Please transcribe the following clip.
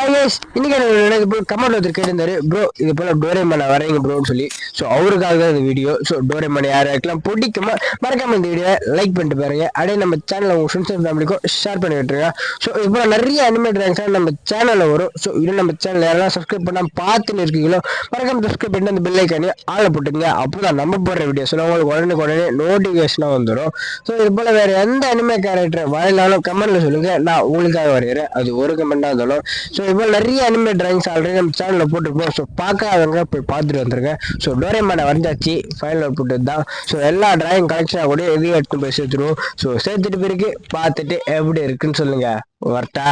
இன்னைக்கு கமெண்ட் ஒருத்தர் கேட்டிருந்தாரு, ப்ரோ இது போல டோரேமானை வரைங்க ப்ரோன்னு சொல்லி. ஸோ அவருக்காக தான் இந்த வீடியோ. ஸோ டோரேமான் யாருக்கெல்லாம் பிடிக்குமா மறக்காம இந்த வீடியோ லைக் பண்ணிட்டு பாருங்க. அப்படியே நம்ம சேனலை உங்க ஃப்ரெண்ட்ஸ் அண்ட் ஃபேமிலிக்கும் ஷேர் பண்ணி விட்டுருங்க. ஸோ இது போல நிறைய அனிமேட் ட்ராயிங்ஸ் நம்ம சேனலில் வரும். ஸோ இன்னும் நம்ம சேனல் யாரெல்லாம் சப்ஸ்கிரைப் பண்ணால் பார்த்துன்னு இருக்கீங்களோ மறக்காம சப்ஸ்கிரைப் பண்ணி அந்த பெல் ஐக்கானே ஆளை போட்டுங்க. அப்போதான் நம்ம போடுற வீடியோஸ் உங்களுக்கு உடனே நோட்டிஃபிகேஷனாக வந்துடும். ஸோ இது போல வேற எந்த அனிமே கேரக்டர் வரையினாலும் கமெண்ட்ல சொல்லுங்க, நான் உங்களுக்காக வரைகிறேன். அது ஒரு கமெண்டா இருந்தாலும். ஸோ இப்போ நிறைய அனிமே டிராயிங்ஸ் ஆல்ரெடி நம்ம சேனலில் போட்டுருப்போம். ஸோ பார்க்காதவங்க போய் பார்த்துட்டு வந்துருங்க. ஸோ டோரேமானை வரைஞ்சாச்சு, ஃபைனல் அவுட்புட் தான். ஸோ எல்லா டிராயிங் கலெக்ஷனாக கூட எதையும் எடுத்து போய் சேர்த்துருவோம். ஸோ சேர்த்துட்டு பிறகு பார்த்துட்டு எப்படி இருக்குன்னு சொல்லுங்க. வரட்டா.